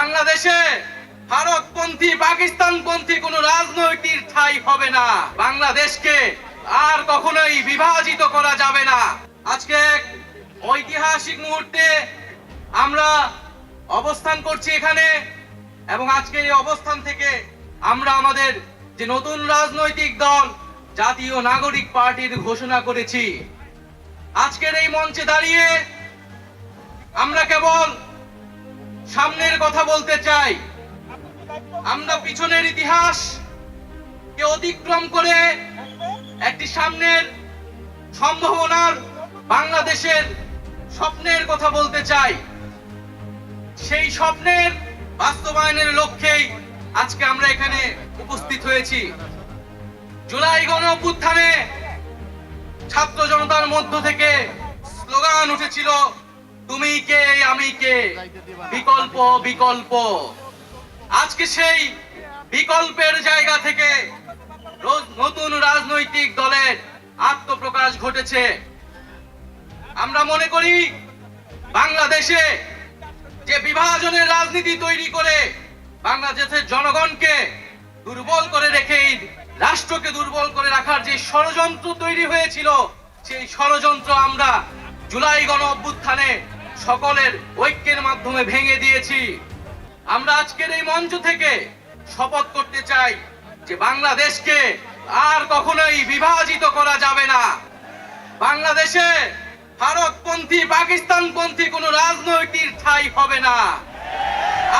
বাংলাদেশে ভারতপন্থী পাকিস্তানপন্থী কোন রাজনৈতিক ঠাঁই হবে না। বাংলাদেশকে আর কখনোই বিভাজিত করা যাবে না। আজকে ঐতিহাসিক মুহূর্তে আমরা অবস্থান করছি এখানে, এবং আজকে এই অবস্থান থেকে আমরা আমাদের যে নতুন রাজনৈতিক দল জাতীয় নাগরিক পার্টির ঘোষণা করেছি। আজকের এই মঞ্চে দাঁড়িয়ে আমরা কেবল সামনের কথা বলতে চাই। আমরা পিছনের ইতিহাস কে অতিক্রম করে একটি সামনের সম্ভাবনার বাংলাদেশের স্বপ্নের কথা বলতে চাই। সেই স্বপ্নের বাস্তবায়নের লক্ষ্যেই আজকে আমরা এখানে উপস্থিত হয়েছি। জুলাই গণ অভ্যুত্থানে ছাত্র জনতার মধ্য থেকে স্লোগান উঠেছিল, তুমি কে আমি কে, বিকল্প বিকল্প। আজকে সেই বিকল্পের জায়গা থেকে নতুন রাজনৈতিক দলের আত্মপ্রকাশ ঘটেছে। আমরা মনে করি বাংলাদেশে যে বিভাজনের রাজনীতি তৈরি করে বাংলাদেশের জনগণকে দুর্বল করে রেখে রাষ্ট্রকে দুর্বল করে রাখার যে ষড়যন্ত্র তৈরি হয়েছিল, সেই ষড়যন্ত্র আমরা জুলাই গণ অভ্যুত্থানে সকলের ঐক্যের মাধ্যমে ভেঙে দিয়েছি। আমরা আজকের এই মঞ্চ থেকে শপথ করতে চাই যে বাংলাদেশকে আর কখনোই বিভাজিত করা যাবে না। বাংলাদেশে ভারতপন্থী পাকিস্তানপন্থী কোন রাজনৈতিক ঠাঁই হবে না।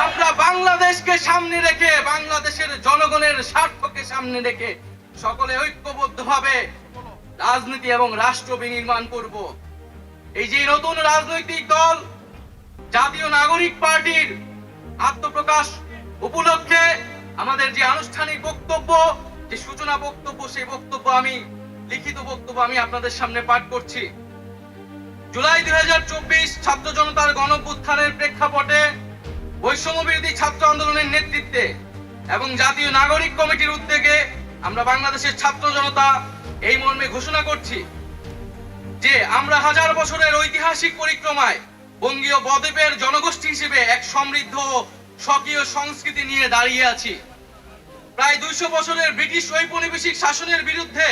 আমরা বাংলাদেশকে সামনে রেখে, বাংলাদেশের জনগণের স্বার্থকে সামনে রেখে সকলে ঐক্যবদ্ধভাবে রাজনীতি এবং রাষ্ট্র বিনির্মাণ করব। এই যে নতুন রাজনৈতিক দল জাতীয় নাগরিক পার্টির আত্মপ্রকাশ উপলক্ষে আমাদের যে আনুষ্ঠানিক বক্তব্য, যে সূচনা বক্তব্য, সেই বক্তব্য আমি লিখিত বক্তব্য আমি আপনাদের সামনে পাঠ করছি। জুলাই 2024 ছাত্র জনতার গণঅভ্যুত্থানের প্রেক্ষাপটে বৈষম্য বিরোধী ছাত্র আন্দোলনের নেতৃত্বে এবং জাতীয় নাগরিক কমিটির উদ্যোগে আমরা বাংলাদেশের ছাত্র জনতা এই মর্মে ঘোষণা করছি যে আমরা হাজার বছরের ঐতিহাসিক পরিক্রমায় বঙ্গীয় বদ্বীপের জনগোষ্ঠী হিসেবে এক সমৃদ্ধ স্বকীয় সংস্কৃতি নিয়ে দাঁড়িয়ে আছি। প্রায় 200 বছরের ব্রিটিশ ঔপনিবেশিক শাসনের বিরুদ্ধে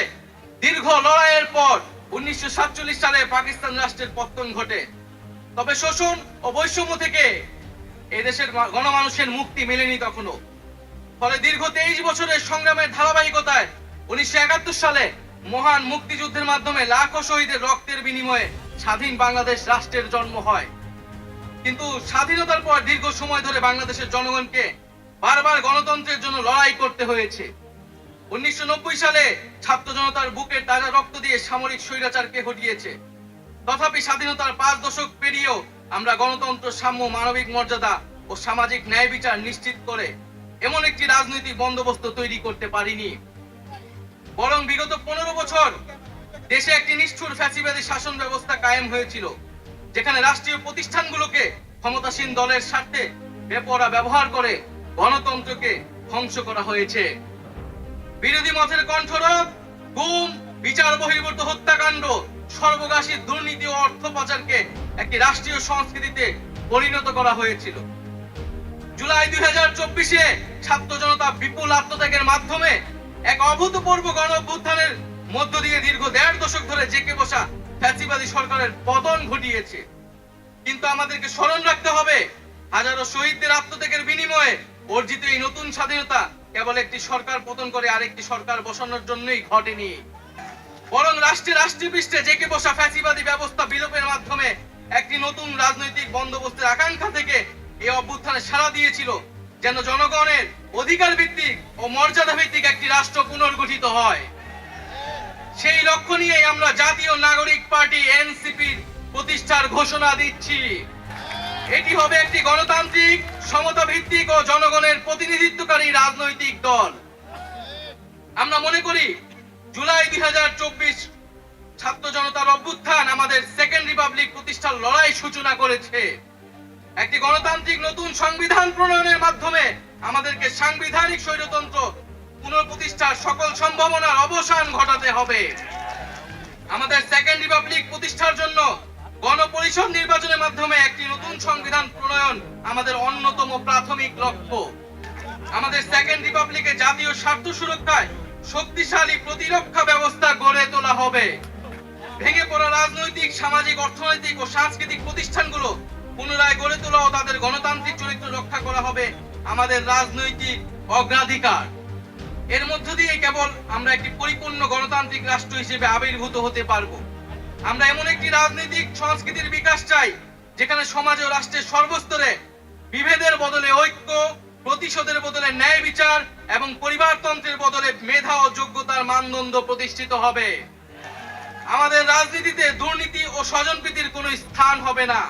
দীর্ঘ লড়াইয়ের পর 1947 সালে পাকিস্তান রাষ্ট্রের পতন ঘটে। তবে শোষণ ও বৈষম্য থেকে এই দেশের গণমানুষের মুক্তি মেলেনি তখনো। ফলে দীর্ঘ 23 বছরের সংগ্রামের ধারাবাহিকতায় 1971 সালে মহান মুক্তিযুদ্ধের মাধ্যমে লাখো শহীদের রক্তের বিনিময়ে স্বাধীন বাংলাদেশ রাষ্ট্রের জন্ম হয়। কিন্তু স্বাধীনতার পর দীর্ঘ সময় ধরে বাংলাদেশের জনগণকে বারবার গণতন্ত্রের জন্য লড়াই করতে হয়েছে। 1990 সালে ছাত্র জনতার বুকের তাজা রক্ত দিয়ে সামরিক স্বৈরাচারকে হটিয়েছে। তথাপি স্বাধীনতার 5 দশক পেরিয়েও আমরা গণতন্ত্র, সাম্য, মানবিক মর্যাদা ও সামাজিক ন্যায় বিচার নিশ্চিত করে এমন একটি রাজনৈতিক বন্দোবস্ত তৈরি করতে পারিনি। বরং বিগত 15 বছর দেশে একটি নিষ্ঠুর ফ্যাসিবাদী শাসন ব্যবস্থা কায়েম হয়েছিল, যেখানে রাষ্ট্রীয় প্রতিষ্ঠানগুলোকে ক্ষমতাসীন দলের স্বার্থে বেপরোয়া ব্যবহার করে গণতন্ত্রকে ধ্বংস করা হয়েছে। বিরোধী মতের কণ্ঠরোধ, গুম, বিচার বহির্ভূত হত্যাকাণ্ড, সর্বগ্রাসী দুর্নীতি ও অর্থ পাচারকে একটি রাষ্ট্রীয় সংস্কৃতিতে পরিণত করা হয়েছিল। জুলাই 2024-এ ছাত্র জনতা বিপুল আত্মত্যাগের মাধ্যমে এক অভূতপূর্ব গণ অভ্যুত্থানের মধ্য দিয়ে দীর্ঘ 1.5 দশক ধরে জেঁকে বসা ফ্যাসিবাদী সরকারের পতন ঘটিয়েছে। কিন্তু আমাদেরকে স্মরণ রাখতে হবে, হাজারো শহীদদের আত্মত্যাগের বিনিময়ে অর্জিত এই নতুন স্বাধীনতা কেবল একটি সরকার পতন করে আরেকটি সরকার বসানোর জন্যই ঘটেনি, বরং রাষ্ট্রীয় পৃষ্ঠে জেঁকে বসা ফ্যাসিবাদী ব্যবস্থা বিলোপের মাধ্যমে একটি নতুন রাজনৈতিক বন্দোবস্তের আকাঙ্ক্ষা থেকে এই অভ্যুত্থানে সাড়া দিয়েছিল, যেন জনগণের অধিকার ভিত্তিক ও মর্যাদা ভিত্তিক একটি রাষ্ট্র পুনর্গঠিত হয়। সেই লক্ষ্য নিয়ে আমরা জাতীয় নাগরিক পার্টি এনসিপির প্রতিষ্ঠার ঘোষণা দিচ্ছি। এটি হবে একটি গণতান্ত্রিক, সমতা ভিত্তিক ও জনগণের প্রতিনিধিত্বকারী রাজনৈতিক দল। আমরা মনে করি জুলাই 2024 ছাত্র জনতার অভ্যুত্থান আমাদের সেকেন্ড রিপাবলিক প্রতিষ্ঠার লড়াই সূচনা করেছে। একটি গণতান্ত্রিক নতুন সংবিধান প্রণয়নের মাধ্যমে আমাদেরকে সাংবিধানিক স্বৈরতন্ত্র পুনঃপ্রতিষ্ঠার সকল সম্ভাবনার অবসান ঘটাতে হবে। আমাদের সেকেন্ড রিপাবলিক প্রতিষ্ঠার জন্য গণপরিষদ নির্বাচনের মাধ্যমে একটি নতুন সংবিধান প্রণয়ন আমাদের অন্যতম প্রাথমিক লক্ষ্য। আমাদের সেকেন্ড রিপাবলিকে জাতীয় স্বার্থ সুরক্ষায় শক্তিশালী প্রতিরক্ষা ব্যবস্থা গড়ে তোলা হবে। ভেঙে পড়া রাজনৈতিক, সামাজিক, অর্থনৈতিক ও সাংস্কৃতিক প্রতিষ্ঠানগুলো পুনরায় গড়ে তোলা ও তাদের গণতান্ত্রিক চরিত্র রক্ষা করা হবে আমাদের রাজনৈতিক অগ্রাধিকার। এর মধ্য দিয়ে কেবল আমরা একটি পরিপূর্ণ গণতান্ত্রিক রাষ্ট্র হিসেবে আবির্ভূত হতে পারবো। আমরা এমন একটি রাজনৈতিক সংস্কৃতির বিকাশ চাই যেখানে সমাজ ও রাষ্ট্রের সর্বস্তরে বিভেদের বদলে ঐক্য, প্রতিশোধের বদলে ন্যায় বিচার এবং পরিবারতন্ত্রের বদলে মেধা ও যোগ্যতার মানদণ্ড প্রতিষ্ঠিত হবে। আমাদের রাজনীতিতে দুর্নীতি ও স্বজনপ্রীতির কোনো স্থান হবে না।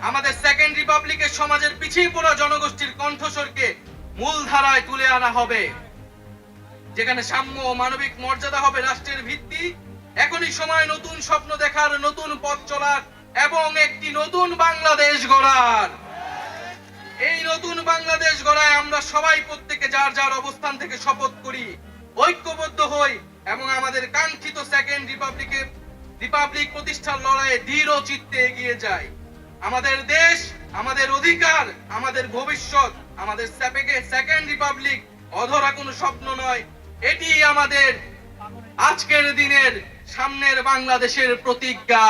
আমাদের সেকেন্ড রিপাবলিকের সমাজের পিছিয়ে পড়া জনগোষ্ঠীর কণ্ঠস্বরকে মূলধারায় তুলে আনা হবে, যেখানে সাম্য ও মানবিক মর্যাদা হবে রাষ্ট্রের ভিত্তি। এখনই সময় নতুন স্বপ্ন দেখার, নতুন পথ চলার এবং একটি নতুন বাংলাদেশ গড়ার। এই নতুন বাংলাদেশ গড়ায় আমরা সবাই প্রত্যেকে যার যার অবস্থান থেকে শপথ করি, ঐক্যবদ্ধ হই এবং আমাদের কাঙ্ক্ষিত সেকেন্ড রিপাবলিক প্রতিষ্ঠার লড়াইয়ে দৃঢ় চিত্তে এগিয়ে যাই। আমাদের দেশ, আমাদের অধিকার, আমাদের ভবিষ্যৎ, আমাদের সেকেন্ড রিপাবলিক অধরা কোনো স্বপ্ন নয়, এটি আমাদের আজকের দিনের সামনের বাংলাদেশের প্রতিজ্ঞা।